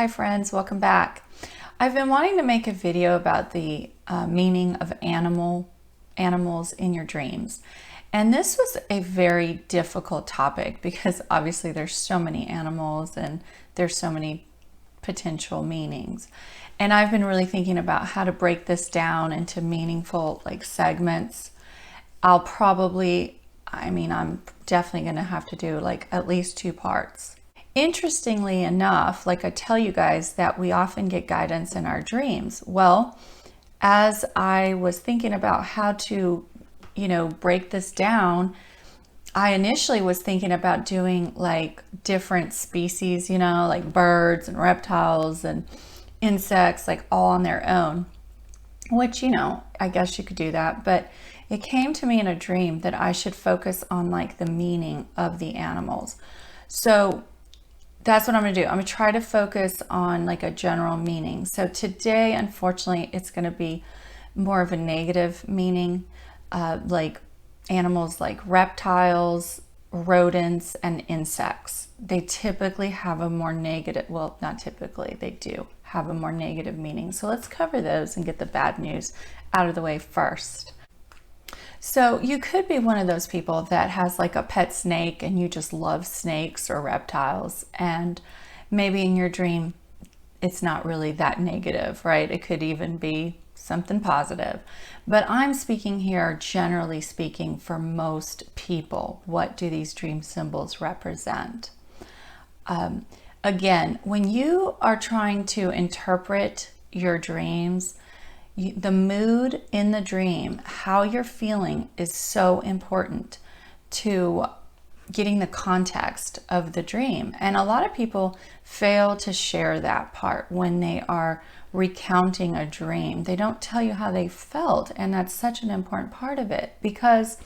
Hi friends, welcome back. I've been wanting to make a video about the meaning of animals in your dreams. And this was a very difficult topic because obviously there's so many animals and there's so many potential meanings. And I've been really thinking about how to break this down into meaningful segments. I'm definitely going to have to do at least 2 parts. Interestingly enough, I tell you guys that we often get guidance in our dreams. Well, as I was thinking about how to, break this down, I initially was thinking about doing different species, like birds and reptiles and insects, all on their own, which, I guess you could do that. But it came to me in a dream that I should focus on the meaning of the animals. So that's what I'm going to do. I'm going to try to focus on a general meaning. So today, unfortunately, it's going to be more of a negative meaning, like animals like reptiles, rodents, and insects. They typically have a more negative, well, not typically, they do have a more negative meaning. So let's cover those and get the bad news out of the way first. So you could be one of those people that has a pet snake and you just love snakes or reptiles, and maybe in your dream it's not really that negative, right? It could even be something positive. But I'm speaking here, generally speaking, for most people. What do these dream symbols represent? Again, when you are trying to interpret your dreams, the mood in the dream, how you're feeling, is so important to getting the context of the dream. And a lot of people fail to share that part when they are recounting a dream. They don't tell you how they felt, and that's such an important part of it because,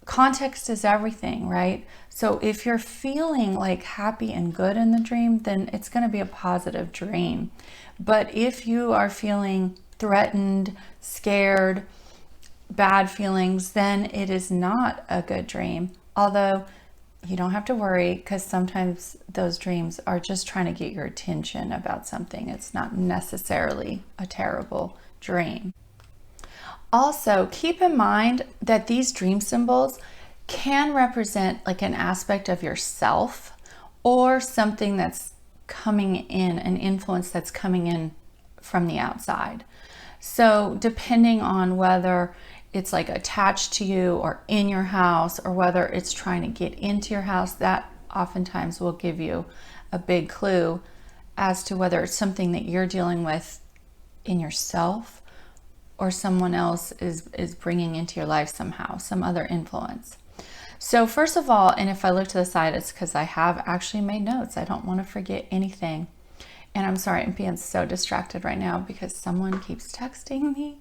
context is everything, right? So if you're feeling happy and good in the dream, then it's going to be a positive dream. But if you are feeling threatened, scared, bad feelings, then it is not a good dream. Although you don't have to worry, because sometimes those dreams are just trying to get your attention about something. It's not necessarily a terrible dream. Also, keep in mind that these dream symbols can represent an aspect of yourself or something that's coming in, an influence that's coming in from the outside. So depending on whether it's attached to you or in your house, or whether it's trying to get into your house, that oftentimes will give you a big clue as to whether it's something that you're dealing with in yourself or someone else is bringing into your life somehow, some other influence. So first of all, and if I look to the side, it's because I have actually made notes. I don't want to forget anything. And I'm sorry, I'm being so distracted right now because someone keeps texting me.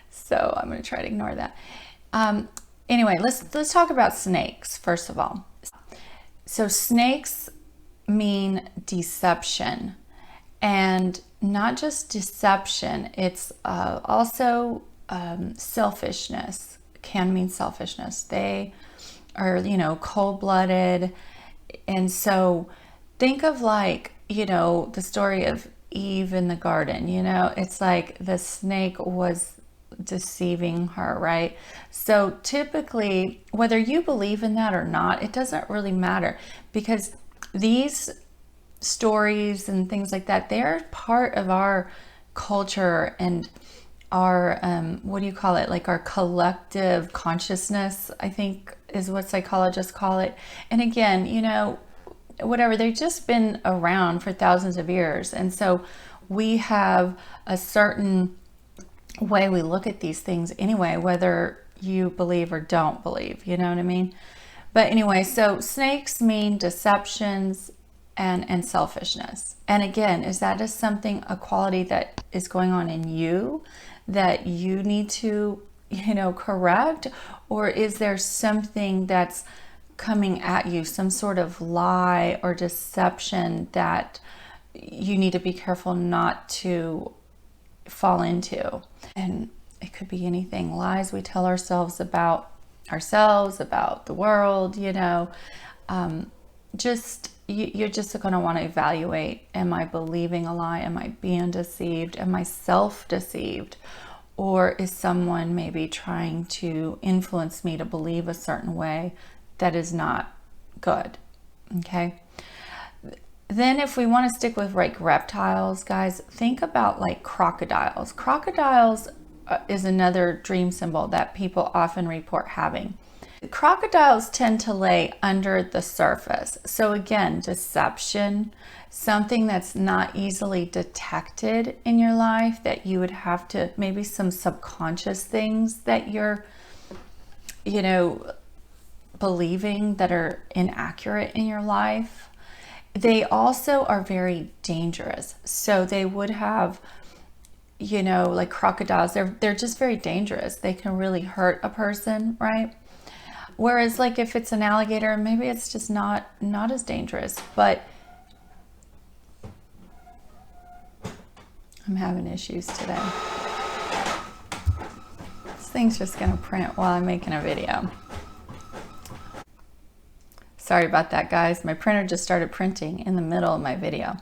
So I'm going to try to ignore that. Anyway, let's talk about snakes first of all. So snakes mean deception, and not just deception. It's also selfishness. Can mean selfishness. They are, cold-blooded. And so think of the story of Eve in the garden. It's the snake was deceiving her, right? So typically, whether you believe in that or not, it doesn't really matter, because these stories and things like that, they're part of our culture and our our collective consciousness, I think is what psychologists call it. And again, whatever, they've just been around for thousands of years, and so we have a certain way we look at these things anyway, whether you believe or don't believe, you know what I mean? But anyway, so snakes mean deceptions and selfishness. And again, is that something, a quality that is going on in you that you need to, correct? Or is there something that's coming at you, some sort of lie or deception that you need to be careful not to fall into? And it could be anything. Lies we tell ourselves, about the world, you're just going to want to evaluate, am I believing a lie? Am I being deceived? Am I self-deceived? Or is someone maybe trying to influence me to believe a certain way that is not good? Okay. Then if we want to stick with like reptiles, guys, think about like crocodiles. Crocodiles is another dream symbol that people often report having. Crocodiles tend to lay under the surface. So again, deception, something that's not easily detected in your life, that you would have to, maybe some subconscious things that you're, believing that are inaccurate in your life. They also are very dangerous. So they would have, like crocodiles, they're just very dangerous. They can really hurt a person, right? Whereas like if it's an alligator, maybe it's just not as dangerous. But I'm having issues today. This thing's just gonna print while I'm making a video. Sorry about that, guys. My printer just started printing in the middle of my video.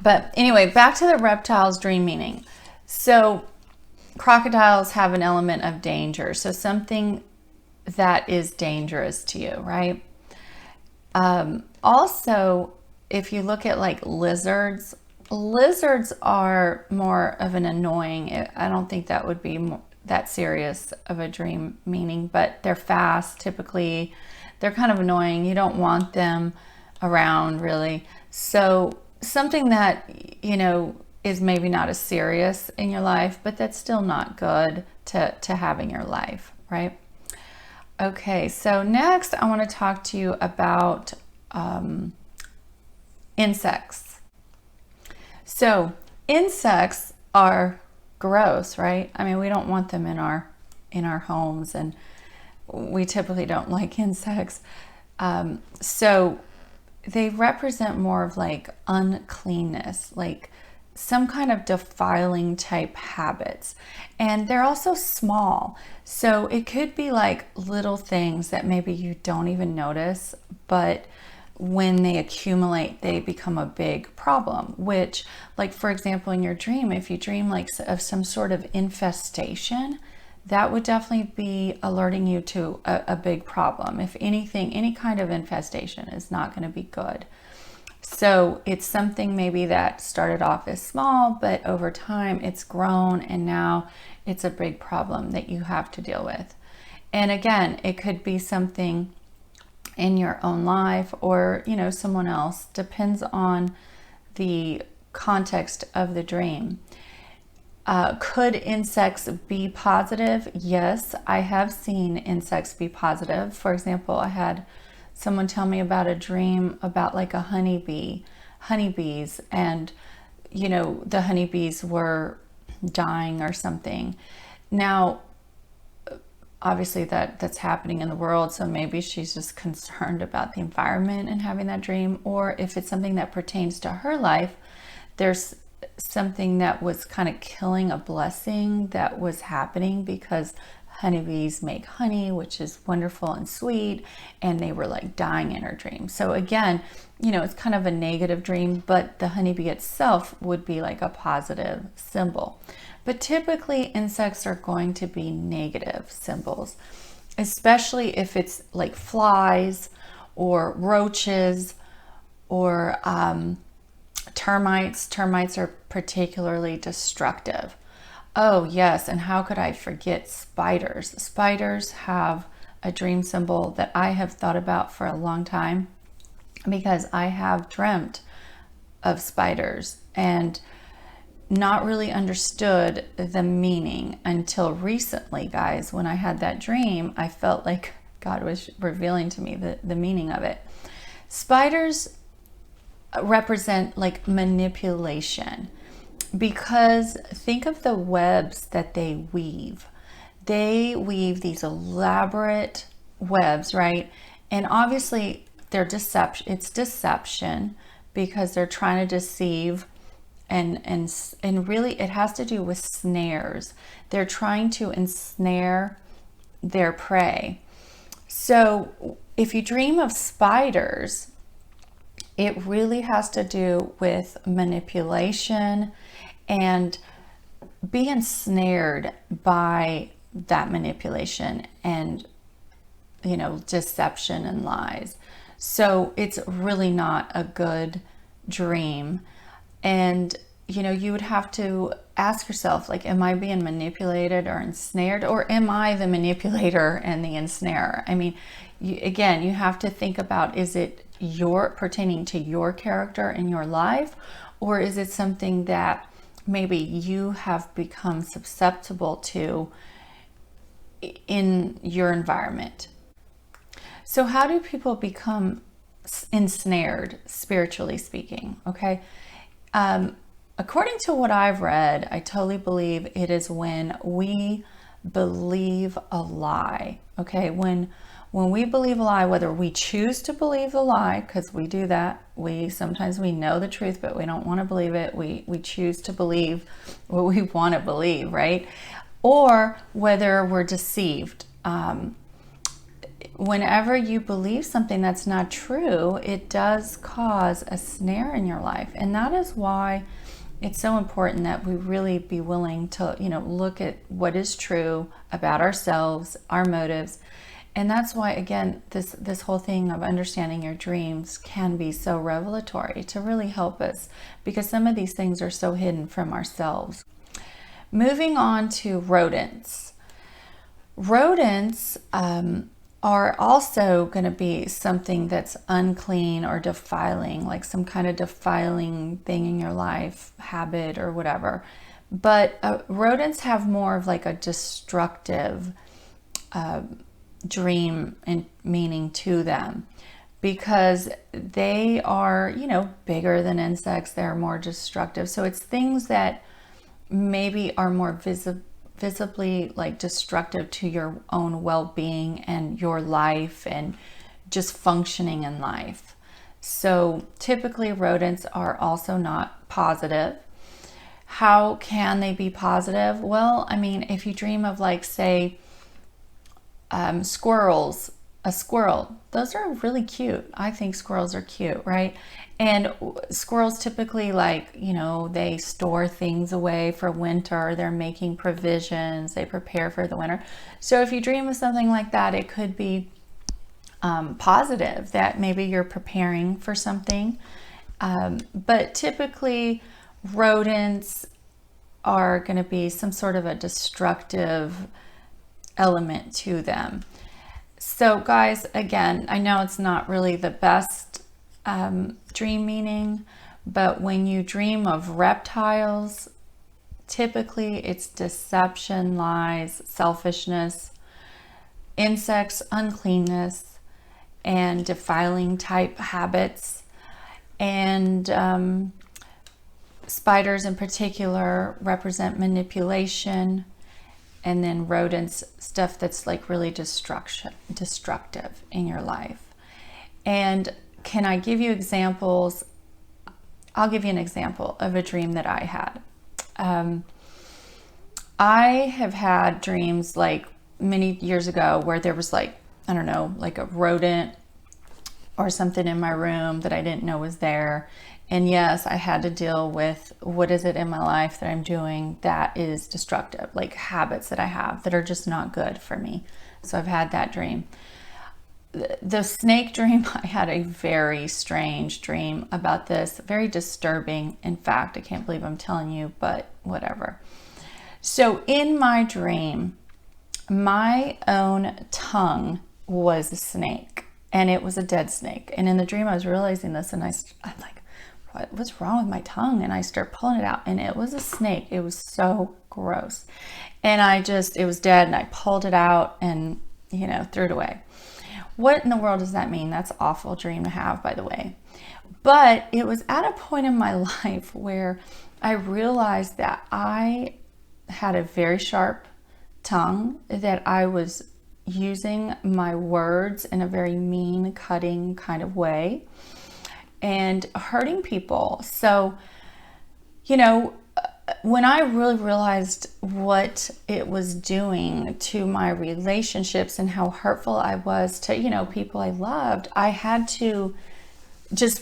But anyway, back to the reptiles dream meaning. So crocodiles have an element of danger. So something that is dangerous to you, right? Also, if you look at like lizards are more of an annoying, I don't think that would be that serious of a dream meaning, but they're fast typically. They're kind of annoying. You don't want them around really. So something that, is maybe not as serious in your life, but that's still not good to have in your life, right? Okay, so next I want to talk to you about insects. So insects are gross, right? I mean, we don't want them in our homes, and we typically don't like insects. So they represent more of like uncleanness, like some kind of defiling type habits. And they're also small. So it could be like little things that maybe you don't even notice, but when they accumulate, they become a big problem. Which, like for example, in your dream, if you dream like of some sort of infestation, that would definitely be alerting you to a big problem. If anything, any kind of infestation is not going to be good. So it's something maybe that started off as small, but over time it's grown and now it's a big problem that you have to deal with. And again, it could be something in your own life or, someone else. Depends on the context of the dream. Could insects be positive? Yes, I have seen insects be positive. For example, I had someone tell me about a dream about like a honeybees, and the honeybees were dying or something. Now, obviously that's happening in the world, so maybe she's just concerned about the environment and having that dream. Or if it's something that pertains to her life, there's something that was kind of killing a blessing that was happening, because honeybees make honey, which is wonderful and sweet, and they were like dying in her dream. So again, it's kind of a negative dream, but the honeybee itself would be like a positive symbol. But typically insects are going to be negative symbols, especially if it's like flies or roaches or termites. Termites are particularly destructive. Oh yes, and how could I forget spiders? Spiders have a dream symbol that I have thought about for a long time, because I have dreamt of spiders and not really understood the meaning until recently, guys. When I had that dream, I felt like God was revealing to me the meaning of it. Spiders represent like manipulation, because think of the webs that they weave. They weave these elaborate webs, right? And obviously it's deception, because they're trying to deceive, and really it has to do with snares. They're trying to ensnare their prey. So if you dream of spiders, It really has to do with manipulation and being ensnared by that manipulation and, deception and lies. So it's really not a good dream. And, you would have to ask yourself, like, am I being manipulated or ensnared, or am I the manipulator and the ensnarer? I mean, you have to think about, is it pertaining to your character in your life, or is it something that maybe you have become susceptible to in your environment? So how do people become ensnared, spiritually speaking? Okay. According to what I've read, I totally believe it is when we believe a lie. Okay. When we believe a lie, whether we choose to believe the lie, because we do that, sometimes we know the truth, but we don't want to believe it. We choose to believe what we want to believe, right? Or whether we're deceived. Whenever you believe something that's not true, it does cause a snare in your life. And that is why it's so important that we really be willing to, look at what is true about ourselves, our motives. And that's why, again, this whole thing of understanding your dreams can be so revelatory to really help us, because some of these things are so hidden from ourselves. Moving on to rodents. Rodents are also going to be something that's unclean or defiling, like some kind of defiling thing in your life, habit or whatever. But rodents have more of like a destructive dream and meaning to them, because they are, bigger than insects. They're more destructive. So it's things that maybe are more visibly like destructive to your own well-being and your life and just functioning in life. So typically rodents are also not positive. How can they be positive? Well, I mean, if you dream of, like, say, squirrels, a squirrel, those are really cute. I think squirrels are cute, right? And squirrels typically, like, they store things away for winter. They're making provisions. They prepare for the winter. So if you dream of something like that, it could be positive, that maybe you're preparing for something. But typically rodents are going to be some sort of a destructive element to them. So guys, again, I know it's not really the best dream meaning, but when you dream of reptiles, typically it's deception, lies, selfishness, insects, uncleanness, and defiling type habits. And spiders in particular represent manipulation. And then rodents, stuff that's like really destructive in your life. And can I give you examples? I'll give you an example of a dream that I had. I have had dreams like many years ago where there was, like, I don't know, like a rodent or something in my room that I didn't know was there. And yes, I had to deal with what is it in my life that I'm doing that is destructive, like habits that I have that are just not good for me. So I've had that dream. The snake dream, I had a very strange dream about this, very disturbing. In fact, I can't believe I'm telling you, but whatever. So in my dream, my own tongue was a snake, and it was a dead snake. And in the dream, I was realizing this, and I'm like, what's wrong with my tongue? And I start pulling it out, and it was a snake. It was so gross. And it was dead, and I pulled it out and, threw it away. What in the world does that mean? That's an awful dream to have, by the way. But it was at a point in my life where I realized that I had a very sharp tongue, that I was using my words in a very mean, cutting kind of way and hurting people. So, when I really realized what it was doing to my relationships and how hurtful I was to, people I loved, I had to just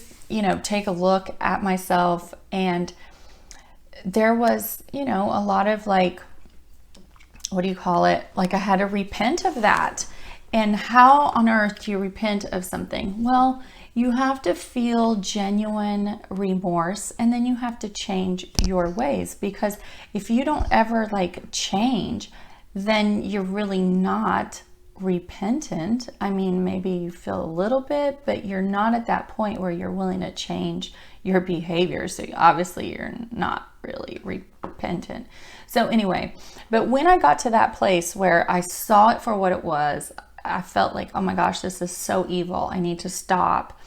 take a look at myself, and there was, a lot of like, what do you call it? Like I had to repent of that. And how on earth do you repent of something? Well, you have to feel genuine remorse, and then you have to change your ways, because if you don't ever like change, then you're really not repentant. I mean, maybe you feel a little bit, but you're not at that point where you're willing to change your behavior. So obviously you're not really repentant. So anyway, but when I got to that place where I saw it for what it was, I felt like, oh my gosh, this is so evil. I need to stop.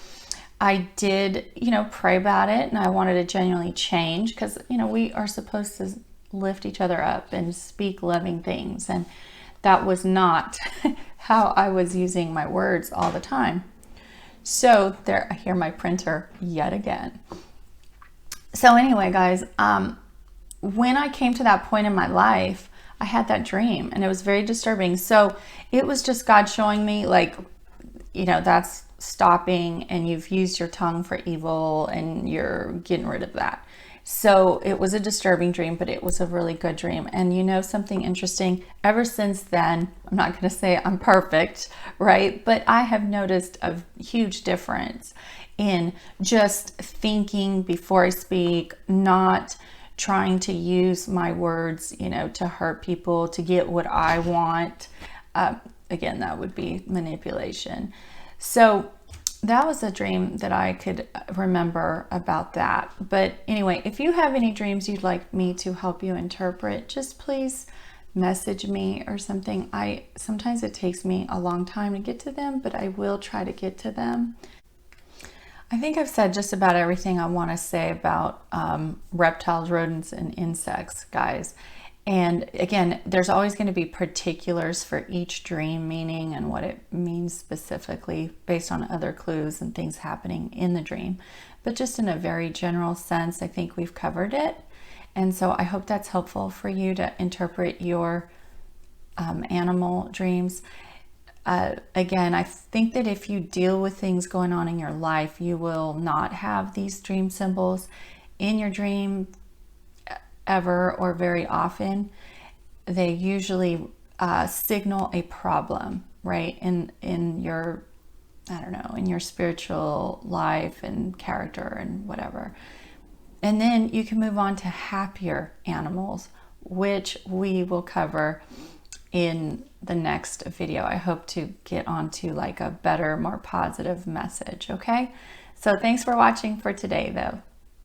I did, pray about it, and I wanted to genuinely change, because, we are supposed to lift each other up and speak loving things. And that was not how I was using my words all the time. So there, I hear my printer yet again. So anyway, guys, when I came to that point in my life, I had that dream, and it was very disturbing. So it was just God showing me, like, that's stopping, and you've used your tongue for evil, and you're getting rid of that. So it was a disturbing dream, but it was a really good dream. And something interesting, ever since then, I'm not going to say I'm perfect, right? But I have noticed a huge difference in just thinking before I speak, not trying to use my words, to hurt people, to get what I want. Again, that would be manipulation. So that was a dream that I could remember about that. But anyway, if you have any dreams you'd like me to help you interpret, just please message me or something. Sometimes it takes me a long time to get to them, but I will try to get to them. I think I've said just about everything I want to say about reptiles, rodents, and insects, guys. And again, there's always going to be particulars for each dream meaning and what it means specifically based on other clues and things happening in the dream. But just in a very general sense, I think we've covered it. And so I hope that's helpful for you to interpret your animal dreams. Again, I think that if you deal with things going on in your life, you will not have these dream symbols in your dream ever or very often. They usually signal a problem, right? In your, I don't know, in your spiritual life and character and whatever. And then you can move on to happier animals, which we will cover in the next video. I hope to get onto like a better, more positive message, okay? So thanks for watching for today though.